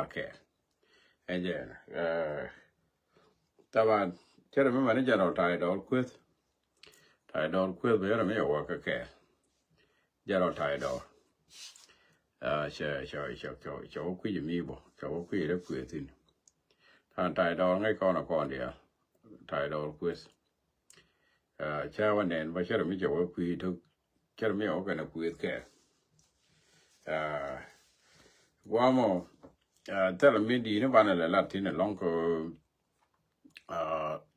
ke enje taban chere me mane jaro tai dol kwet be me wa ke jaro tai dol che ku mi bo che ku re kwetin tan tai dol ngai kon dia tai dol kwet cha wan nen ba chere me jo ku to chere me o kana kwet ke guamo tell me di ne bana la latin long ko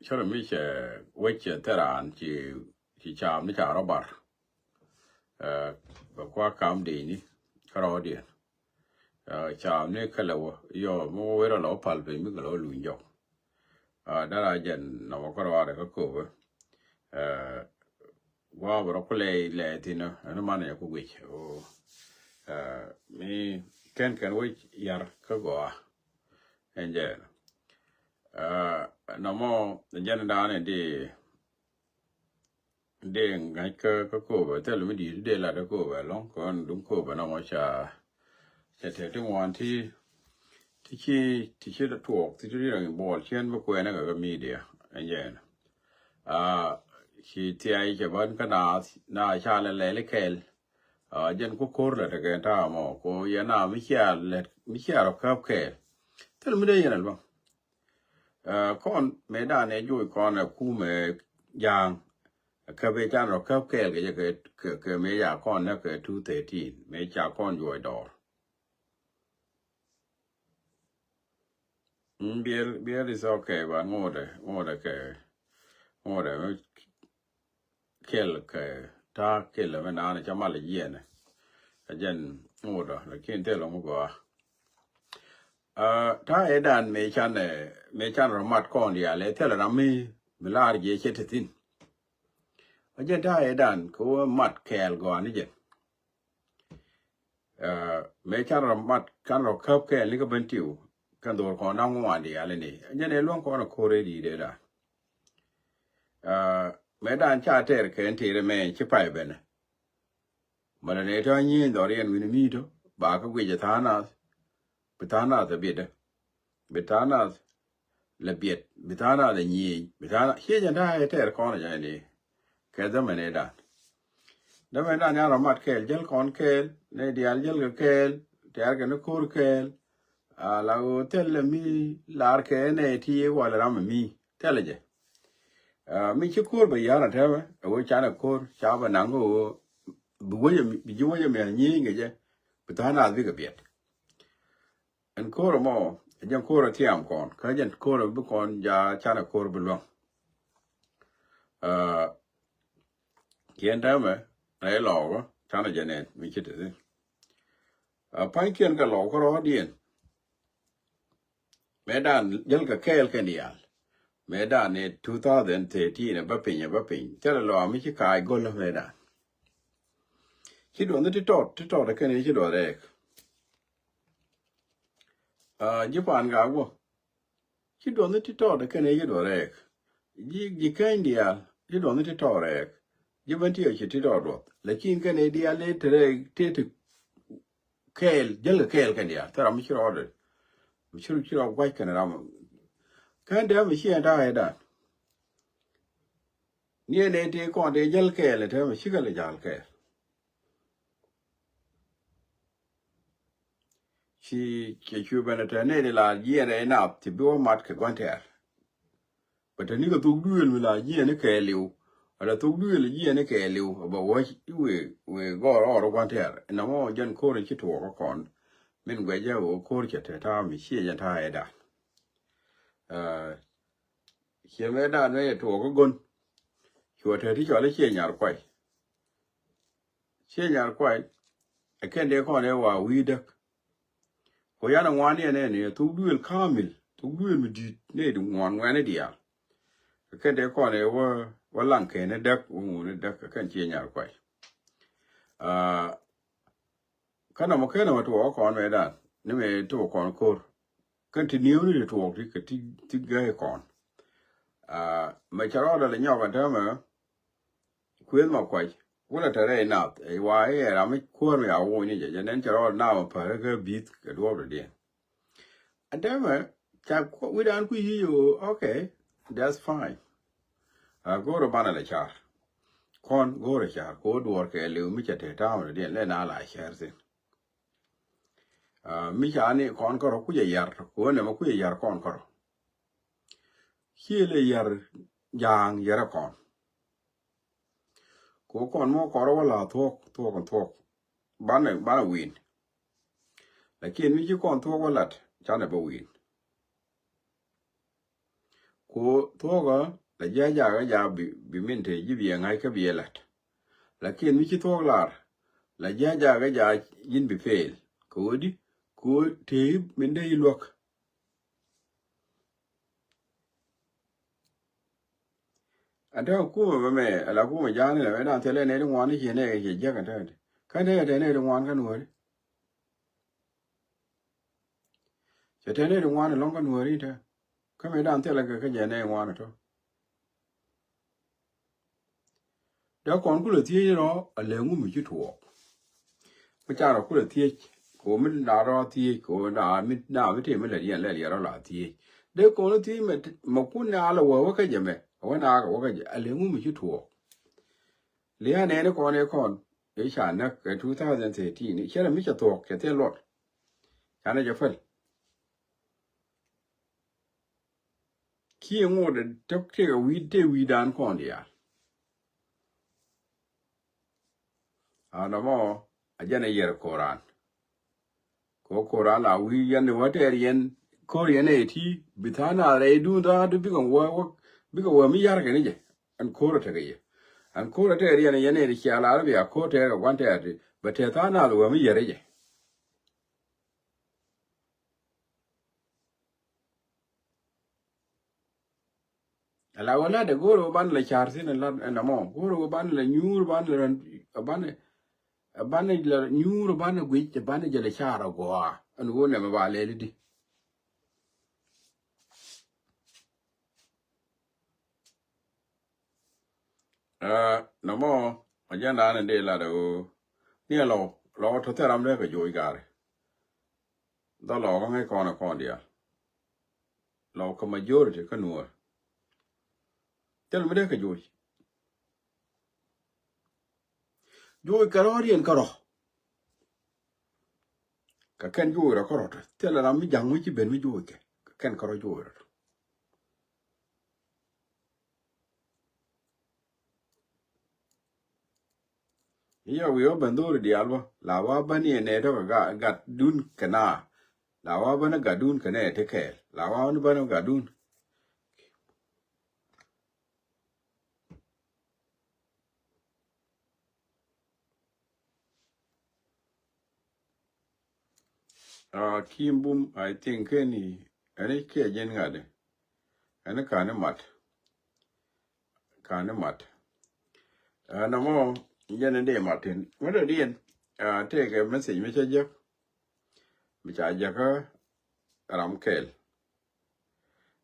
chere me che weche teran ci cham ni cha robar ba kwa kam di ni karo di cham ne kalawo yo mo wera lo pal pe mi lo lu njo dara jen no ko ro ko ko wa bro ko le tina no man ya ku wi o mi ken wi yar ko go enje no mo jen da ne de ngai ko ba te lu di de la ko ba long kon dum ko ba no mo cha te wan ti chi da tuok ti ri ran bol chen ba ko na ga media enje chi ti ai ke ban ka na cha le kel jen ko kor la ga ta mo ko ya na mi cha ro ka ke te lu de yan ba kon me da ne ju kon ku me yang ka be chan ro ka ke ke me ya kon na ke 213 me cha kon yo do biel is okay ba ngode ke ta ke le na na cha ma le yen jen ngode la kin te lo mo go ta edan me chan ro mat kon dia le te la mi lar je chetin jen ta edan ko mat kel go ni jen me chan ro mat kan ro kap ke li ko bentiu kan do ko na ngwa di ale ni jen e lon ko na ko re di de da me dan cha ter ke ntire me chi pai bene mana ne ta nyi do ren wini mi to ba ka gwe bitana da bide bitana la biet bitana da nyi bitana he jan da ter ko na ni ke da me da me da nya ramat kel jel kon kel ne dial jel kel ter ke no kur kel la o tel mi lar ke ne ti wala ram mi teleje mi chi kur ba yara ta ba o cha na kur cha ba nang o bi jo ya me nyi nge je bitana bi ga biet en kur mo jan kur tiam kon ka jan kur bu kon ja cha na kur bu lo kien da me ai lo go cha na jene mi chi de pa kien ka lo ko ro dien me dan jel ka kel ke dial me dan ne 2013 ne ba pin cha lo mi chi kai go lo me dan chi do ne ti to da ke ne chi do de Japan ga wo chi do ne ti to da ke ne chi do de ji kan dia chi do ne ti to re ji ban ti chi ti do lakin ke ne dia le te kel jel kel ke dia tara mi chi ro de mi chi ro wa ke na ram kan da mi chi da da ni ne te ko de jel kel te mi chi ga le jal ke chi bana ta ne de la ye ne na ti bo mat ke gon ter but ni ga tu du mi la ye ne ke liu ala tu du le ye ne ke liu ba wo we go ro gon ter na mo jen ko ri chi to ko kon min gwe ja o ko ri te ta mi chi ja ta da che me da ne to ko gon chuo te ti cho le che nyar kwai e ken de ko ne wa wi de ko ya na ngwan ne tu du kamil tu du mi di ne du ngwan ne dia ken de ko ne wa lang ke ne de u ne de ken che nyar kwai kana mo ke na to ko ne da ne me to ko ko kan ti ni ni to ti ke ti ga kon ma charo da le nyo ga ta ma kwen ma kwai wala tare na e wa e ra mi ko mi a wo ni je nen charo na ma pa ga bit ke do de and then we don't you okay, that's fine. Go to banana char. Con go to char, go to work a little Micha town, then let Allah shares it. Micha ani con coro kuya yar, go never kuya yar con coro. Hele yar yang yarakon. Go con more corolla talk. Banner win. Like in which you con talk a lot, Chana win. Ko toga la ja bi mente jibi ngai ka bi elat lakin mi ki tog lar la ja yin bi fail ko di ko te mende ilok ata ku me ala ku me jani la na tele ne ngwan ni ne ye ja ka ta ka ne ne ngwan ka nuori che te ne ngwan long ka nuori ta ka me dan tele ka je ne ngwan to da kon ku le ti ro ale ngu mi ki tuo ma cha ro ku le ti ko min da ro ti ko na mi te me le yen le ro la ti de ko no ti me ma ku na la wo ka je me wa na ka wo ka je ale ngu mi ki tuo le ya ne ko ne kon e sha na ka 2013 ni che mi cha to ke te lot cha na je fel ki ngo de tok te wi dan kon dia a na mo a je ne yer koran ko koran la wi yan ne wa te yen ko yen e ti bitana re du da du bi ko mi yar ke ni je an ko ro te ge an ko te ri ne ne ri cha la bi a ko te ga wan te ati ba te ta na lo mi yere je ala wala de goro ban la char sin la na mo goro ban la nyur ban la ban la nyur ban gwi te ban je la chara go an go ne ba le di na mo ajana ne de la de ni lo to te ram le ka jo igare da lo ga ngai kon dia lo ka majority ka nuor tel me de ka jo ka ro rien ka ro ka ken jo ro ko ro tel ram mi jang mi ci ben mi jo ke ka ken ka ro jo ro iya wi o ben do di alba la wa bani ne to ga dun kana la wa bana ga dun kana te ke la wa ni bana ga dun kimbum I think any ke jen ngade ana kana mat na mo jen de matin wada dien take a message me chaje mi chaje ka ram kel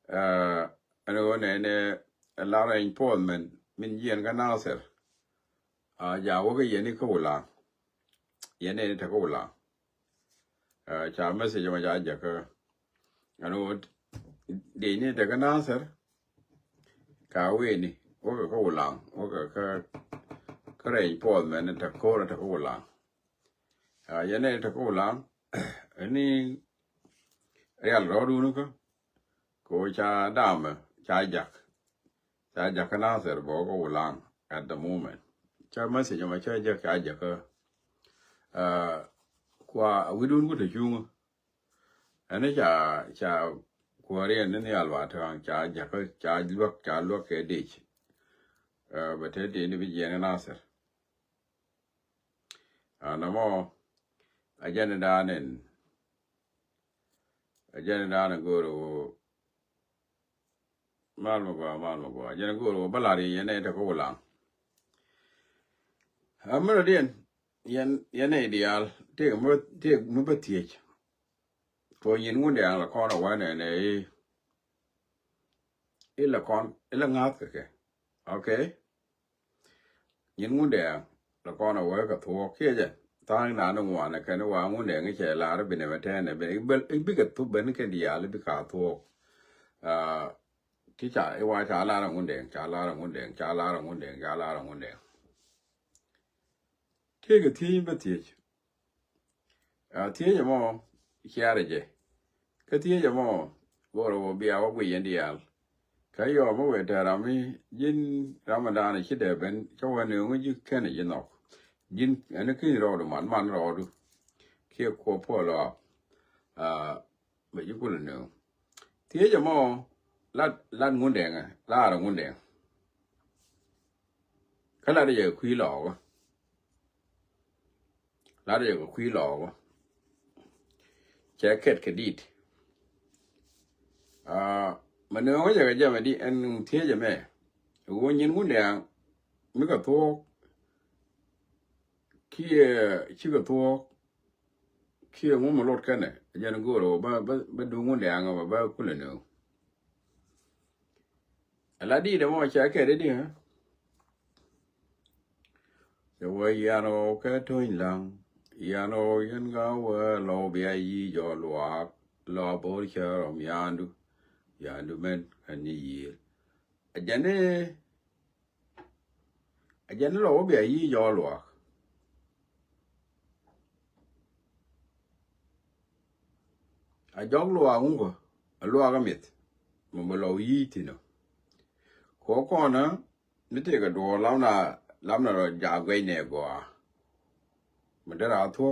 ano ne lara employment min yen ga naser ja wo ga yeni ko la yene ta ko la cha message ma chaje ka ano de ni daga naser ka we ni wo ga ko la wo ga ka re employment ta ko la yene ta ko la ani real ro du no ko cha dam cha jak na ser bo ko lang at the moment cha message ma cha jak kwa widun ko te chung ane cha kwa re ne alwa ta cha luok ke dich but te ni bi yen na ser na mo ajana danen goro mal mo go ajana goro balari yene ta ko lang amara dien yene ideal te mo betiech ko yin ngunde la kono wane ne ila ngat ke okay yin ngunde la kono wa ka thuo ke je tang na no wana kan wa ngun de ngi che la ra bine mate ne be bi ka tu ben ke dia le bi ka to ti cha e wa cha la ra ngun de cha la ra ngun de cha la ra ngun de cha la ra ngun de te ke ti ba ti ti ye mo ya re je ke ti ye mo go ro bi a wa wi yen dia ka yo mo we ta ra mi yin ramadan chi de ben cho wa ne ngi ji ke ne yin no yin ane ki ro do man ro do ki ko po lo me ji ku ne ti ye mo la ngun de nga la ra ngun de ka la de ye kwi lo la de ye kwi lo che ket ke dit ma ne ngo ye ga me di en ti ye me wo nyin ngun de mi ka to ki chi ka to ki ngun mo lot ka ne je ne go ro ba du ngun de nga ba ku le ne la di de mo che ke de di ha yo ya no ka to in lang ya no yen ga wa lo bia yi jo lo bo cha rom yandu men kan yi ajane lo bia yi jo lo a jog lo ngun ko lo ga mit mo lo yi ti no ko na mi te ga do lam na ro ja gwe ne go ma da ra to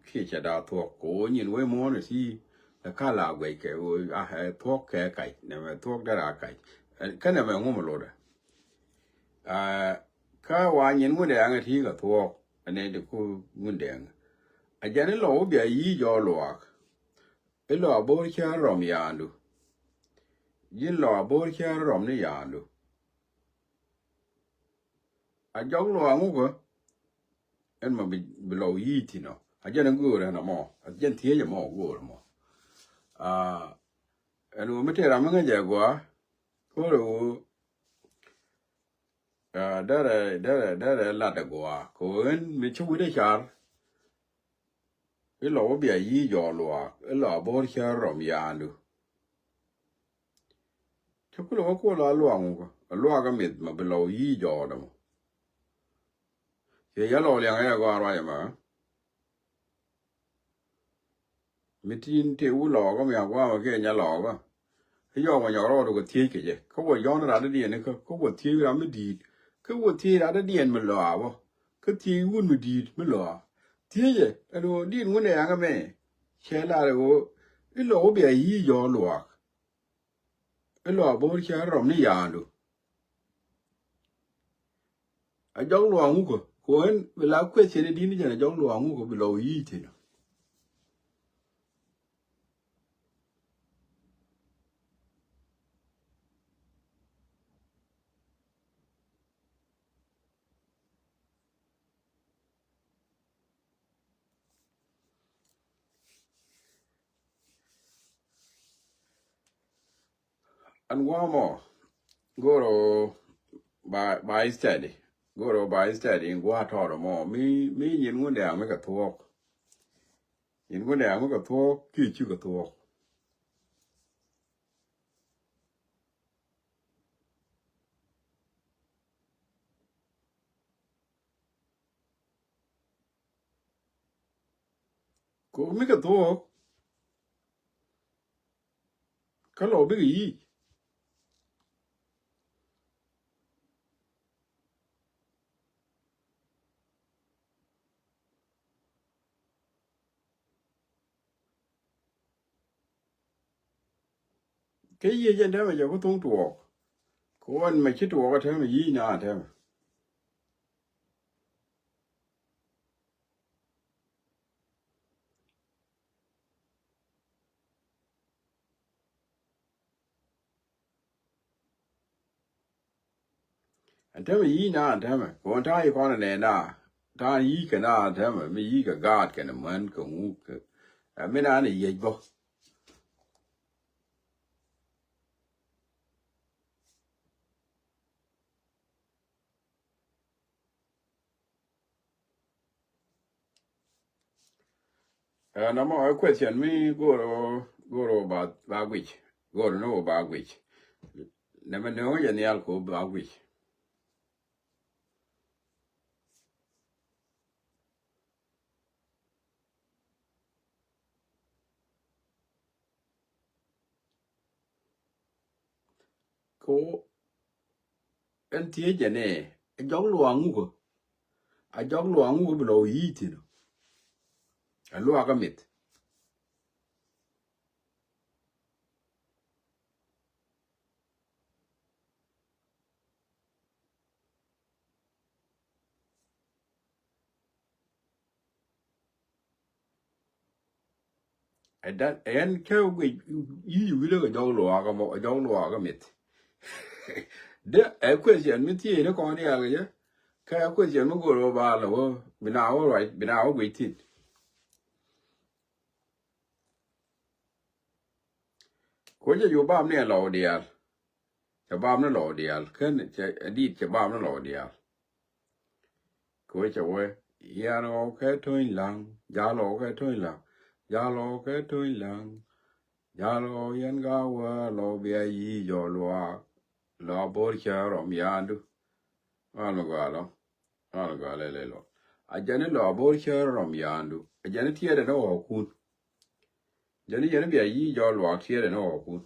ki cha da to ko nyin we mo ne si la ka la gwe ke o a ha to ke kai ne me to da ra kai ka ne me ngun mo lo da ka wa nyin ngun de ang ti ga to ane de ku ngun de ajane lo bia yi jo lo e lo bo cha rom yandu yin lo bo cha rom ne yandu a jog lo ngun ko en ma bi lo yi ti no ajane ngu re na mo ajane tie je mo go mo en wo mete ra manga je go ko ro da la da go ko en mi chu de char e lo bia yi jo lo e lo bo cha rom yandu chu ko lo ngun ko lo ga mit ma bi lo yi jo da mo ye ya lo liang ya go ra ya ma mitin te u lo go ya go ma ke nya lo ba yo ma yo ro ko tie ke je ko wo yo na da de ne ko wo tie ra mi di ko wo tie ra da de me lo bo ko tie u mi di me lo tie je e lo di ngun ne ya ga me che la de go e lo bi yi yo lo e lo bo che ro ni ya lu a jong lo ngu ko en la kwe che de di ni je na jong lo ngu ko bi lo yi ti no an wa mo go ro by steady go ro by steady go to ro mo mi yin ngun de me ka to yin ngun de me ka to ki chi ka to ko mi ka to ka lo bi yi ke yi jen de me jo ko tong to ko an me chi to ka te me yi na te me an te me yi na te me ko ta yi ko na ne na ta yi ka na te me mi yi ka ga ka na man ko ngu ka me na ne yi bo No more question me go about bagwich. Go to know bagwich. Never know you the alcohol bagwich. Ko en tie jene a jong luang go. A jong luang go below eating. A luaga mit. And that and care we you will a jong luaga mit. The a question mit ye no con ya. Ka question mo go ba lo binawo right binawo waiting. Ko je yo bam ne lo dia. Cha bam no lo dia. Ken cha edit cha bam no lo dia. Ko cha we ya no ke toin lang, ya lo ke toin lang. Ya lo ke toin lang. Ya lo yan ga wa lo bia yi yo lo bo cha rom ya du. Ano ga lo. Ano ga le lo. A jane lo bo cha rom ya du. A jane tie de no kun. Jane bia yi yo lo tie de no kun.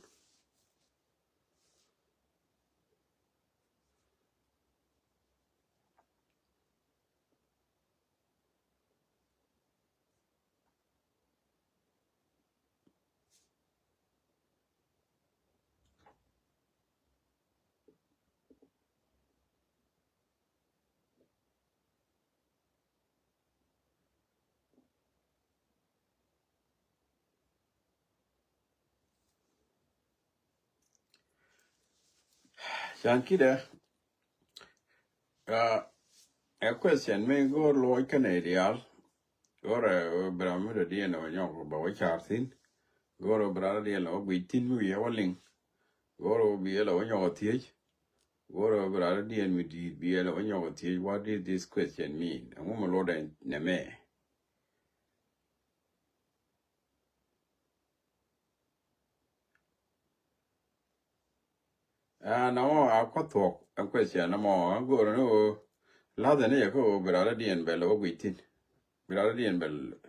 Chan kida a question me go lo Canadian. Gora Bram the dear no young about charting. Goro brother dear no we tin we have a link. Goro be a low your teach. Goro brother dear me did be a low your teach. What did this question mean? A woman lord and name. Now I could talk a question no more. Go no. Lather near go brother dear and bellow we tin. Brother dear and bell.